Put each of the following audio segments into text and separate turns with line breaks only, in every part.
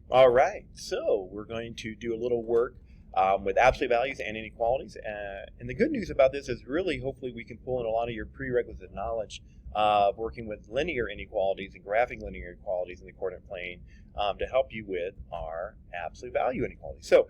All right, so we're going to do a little work with absolute values and inequalities. And the good news about this is really, hopefully, we can pull in a lot of your prerequisite knowledge of working with linear inequalities and graphing linear inequalities in the coordinate plane to help you with our absolute value inequality. So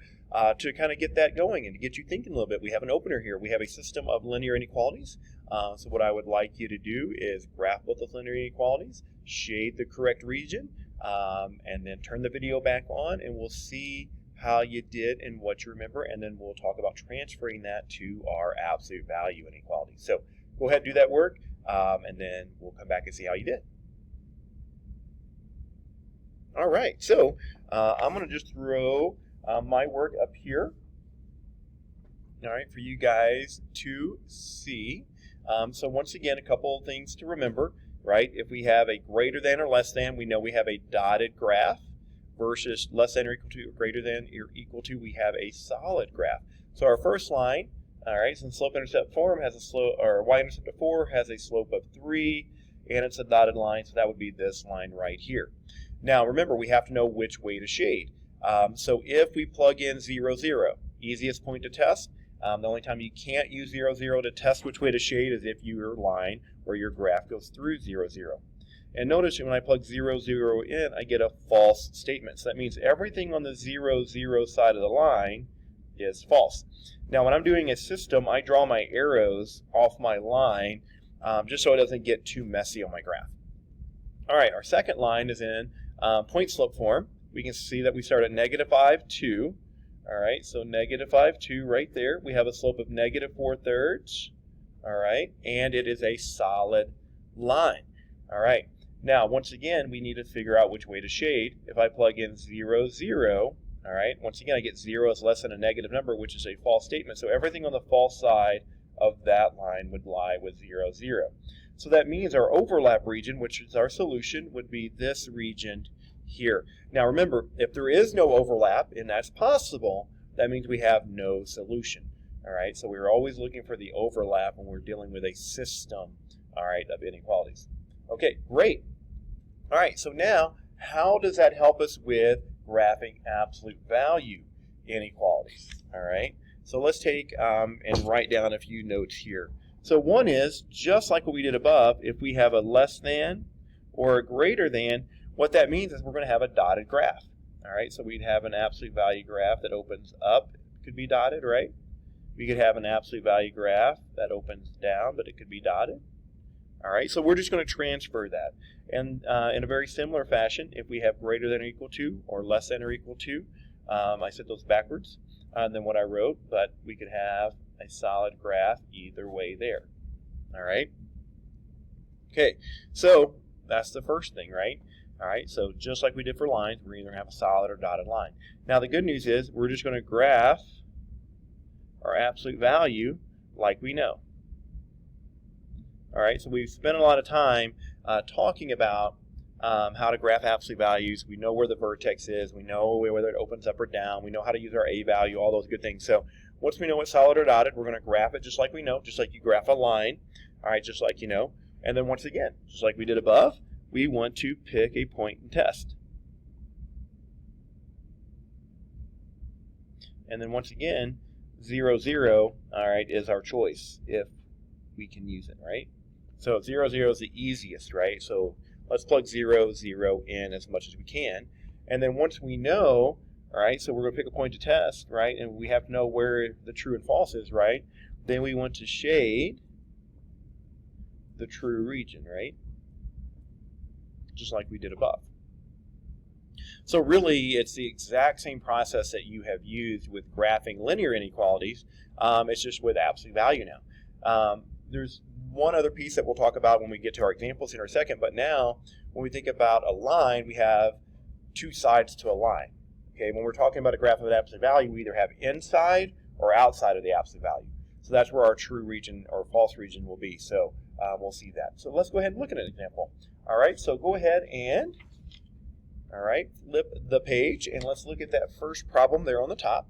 to kind of get that going and to get you thinking a little bit, we have an opener here. We have a system of linear inequalities. So what I would like you to do is graph both those linear inequalities, shade the correct region, and then turn the video back on, and we'll see how you did and what you remember, and then we'll talk about transferring that to our absolute value inequality. So go ahead and do that work, and then we'll come back and see how you did. All right, so I'm going to just throw my work up here, all right, for you guys to see. So once again, a couple of things to remember. Right? If we have a greater than or less than, we know we have a dotted graph, versus less than or equal to or greater than or equal to, we have a solid graph. So our first line, all right, since slope-intercept form has a slope, or y-intercept of 4 has a slope of 3, and it's a dotted line, so that would be this line right here. Now remember, we have to know which way to shade. So if we plug in 0, 0, easiest point to test. The only time you can't use 0, 0 to test which way to shade is if your line or your graph goes through 0, 0. And notice when I plug 0, 0 in, I get a false statement. So that means everything on the 0, 0 side of the line is false. Now when I'm doing a system, I draw my arrows off my line just so it doesn't get too messy on my graph. All right, our second line is in point slope form. We can see that we start at -5, 2. All right, so -5, 2 right there. We have a slope of -4/3. All right, and it is a solid line. All right, now once again, we need to figure out which way to shade. If I plug in 0, 0, all right, once again, I get 0 is less than a negative number, which is a false statement. So everything on the false side of that line would lie with 0, 0. So that means our overlap region, which is our solution, would be this region here. Now remember, if there is no overlap, and that's possible, that means we have no solution. All right, so we're always looking for the overlap when we're dealing with a system, all right, of inequalities. Okay, great. All right, so now how does that help us with graphing absolute value inequalities? All right, so let's take and write down a few notes here. So one is, just like what we did above, if we have a less than or a greater than, what that means is we're going to have a dotted graph. All right, so we'd have an absolute value graph that opens up, could be dotted, right? We could have an absolute value graph that opens down, but it could be dotted. All right, so we're just going to transfer that. And in a very similar fashion, if we have greater than or equal to or less than or equal to, I said those backwards than what I wrote, but we could have a solid graph either way there. All right? Okay, so that's the first thing, right? All right, so just like we did for lines, we're either going to have a solid or dotted line. Now the good news is we're just going to graph our absolute value like we know. All right, so we've spent a lot of time talking about how to graph absolute values. We know where the vertex is. We know whether it opens up or down. We know how to use our A value, all those good things. So once we know what's solid or dotted, we're going to graph it just like we know, just like you graph a line, all right, just like you know. And then once again, just like we did above, we want to pick a point and test. And then once again, 0, 0, all right, is our choice if we can use it, right? So 0, 0 is the easiest, right? So let's plug 0, 0 in as much as we can. And then once we know, all right, so we're going to pick a point to test, right? And we have to know where the true and false is, right? Then we want to shade the true region, right? Just like we did above. So really, it's the exact same process that you have used with graphing linear inequalities. It's just with absolute value now. There's one other piece that we'll talk about when we get to our examples in a second, but now when we think about a line, we have two sides to a line. Okay, when we're talking about a graph of an absolute value, we either have inside or outside of the absolute value. So that's where our true region or false region will be. So we'll see that. So let's go ahead and look at an example. All right, so go ahead and, all right, flip the page, and let's look at that first problem there on the top.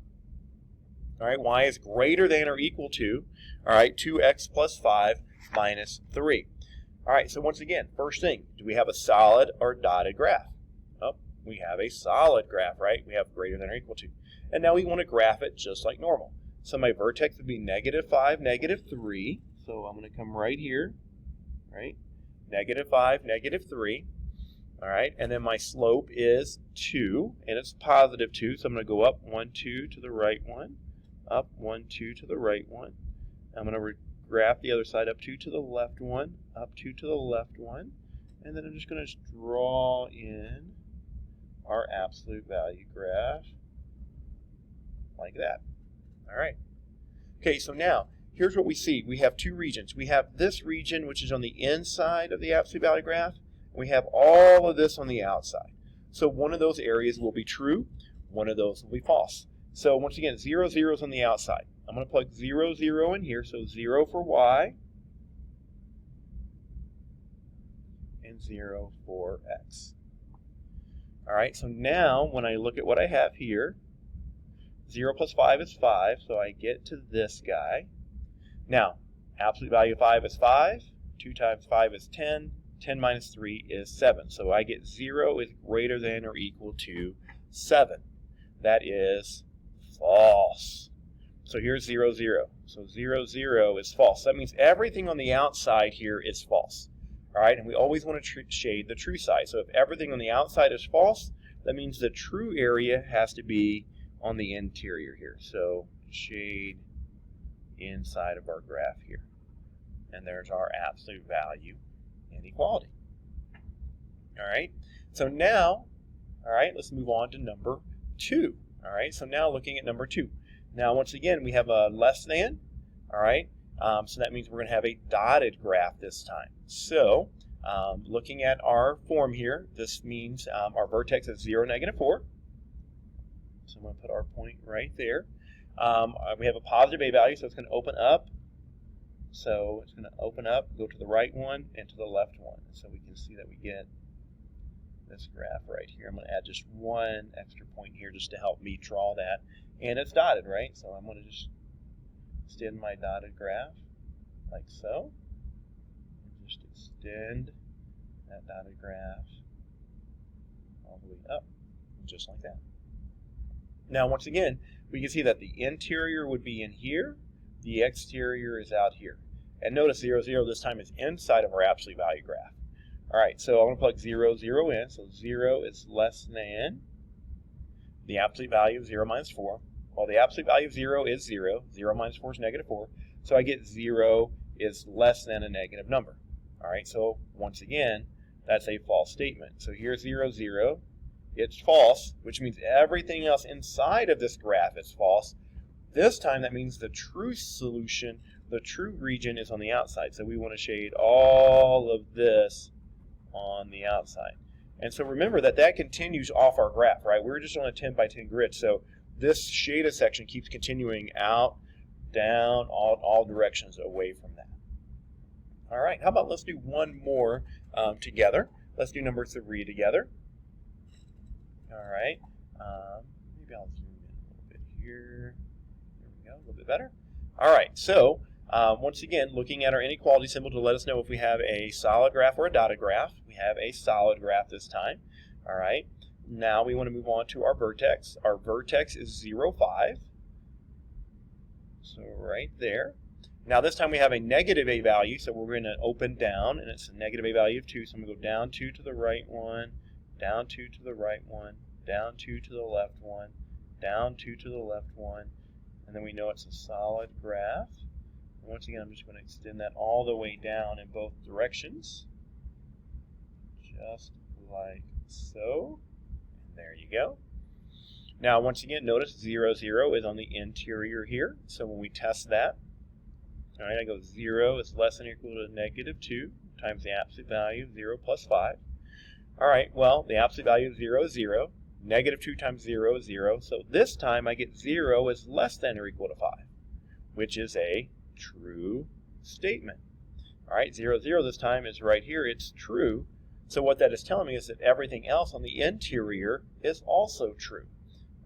All right, y is greater than or equal to, all right, 2x plus 5 minus 3. All right, so once again, first thing, do we have a solid or dotted graph? Oh, We have a solid graph, right? We have greater than or equal to. And now we want to graph it just like normal. So my vertex would be -5, -3. So I'm going to come right here, right? -5, -3. All right, and then my slope is 2, and it's +2, so I'm going to go up 1, 2 to the right one, up 1, 2 to the right one. I'm going to graph the other side, up 2 to the left one, up 2 to the left one, and then I'm just going to draw in our absolute value graph like that. All right. Okay, so now here's what we see. We have two regions. We have this region, which is on the inside of the absolute value graph. We have all of this on the outside. So one of those areas will be true, one of those will be false. So once again, 0, 0 is on the outside. I'm going to plug 0, 0 in here, so 0 for y, and 0 for x. All right, so now when I look at what I have here, 0 plus 5 is 5, so I get to this guy. Now, absolute value of 5 is 5, 2 times 5 is 10, 10 minus 3 is 7. So I get 0 is greater than or equal to 7. That is false. So here's 0, 0. So 0, 0 is false. That means everything on the outside here is false. All right, and we always want to shade the true side. So if everything on the outside is false, that means the true area has to be on the interior here. So shade inside of our graph here. And there's our absolute value inequality. All right, so now, all right, let's move on to number 2. All right, so now looking at number 2. Now, once again, we have a less than, all right, so that means we're going to have a dotted graph this time. So looking at our form here, this means our vertex is 0, -4. So I'm going to put our point right there. We have a positive a value, so it's going to open up. So it's going to open up, go to the right one, and to the left one. So we can see that we get this graph right here. I'm going to add just one extra point here just to help me draw that. And it's dotted, right? So I'm going to just extend my dotted graph like so. And just extend that dotted graph all the way up, just like that. Now, once again, we can see that the interior would be in here. The exterior is out here. And notice 0, 0 this time is inside of our absolute value graph. All right, so I'm going to plug 0, 0 in. So 0 is less than the absolute value of 0 minus 4. Well, the absolute value of 0 is 0. 0 minus 4 is -4. So I get 0 is less than a negative number. All right, so once again, that's a false statement. So here's 0, 0. It's false, which means everything else inside of this graph is false. This time, that means the true solution, the true region is on the outside. So we want to shade all of this on the outside. And so remember that continues off our graph, right? We're just on a 10 by 10 grid. So this shaded section keeps continuing out, down, all directions away from that. All right, how about let's do one more together. Let's do number 3 together. All right, maybe I'll zoom in a little bit here. There we go, a little bit better. All right, so once again, looking at our inequality symbol to let us know if we have a solid graph or a dotted graph. We have a solid graph this time. All right, now we want to move on to our vertex. Our vertex is 0, 5. So right there. Now this time we have a negative a value, so we're going to open down, and it's a negative a value of 2. So I'm going to go down 2 to the right one, down 2 to the right one, down 2 to the left one, down 2 to the left one, and then we know it's a solid graph. And once again, I'm just going to extend that all the way down in both directions, just like so. And there you go. Now, once again, notice 0, 0 is on the interior here. So when we test that, all right, I go 0 is less than or equal to -2 times the absolute value of 0 plus 5. All right, well, the absolute value of 0 is 0. -2 times 0 is 0. So this time I get 0 is less than or equal to 5, which is a true statement. All right, 0, 0 this time is right here. It's true. So what that is telling me is that everything else on the interior is also true.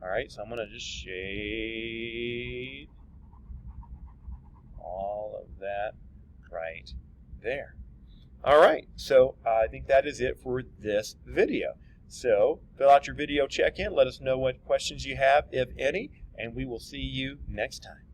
All right, so I'm going to just shade all of that right there. All right, so I think that is it for this video. So fill out your video check-in. Let us know what questions you have, if any, and we will see you next time.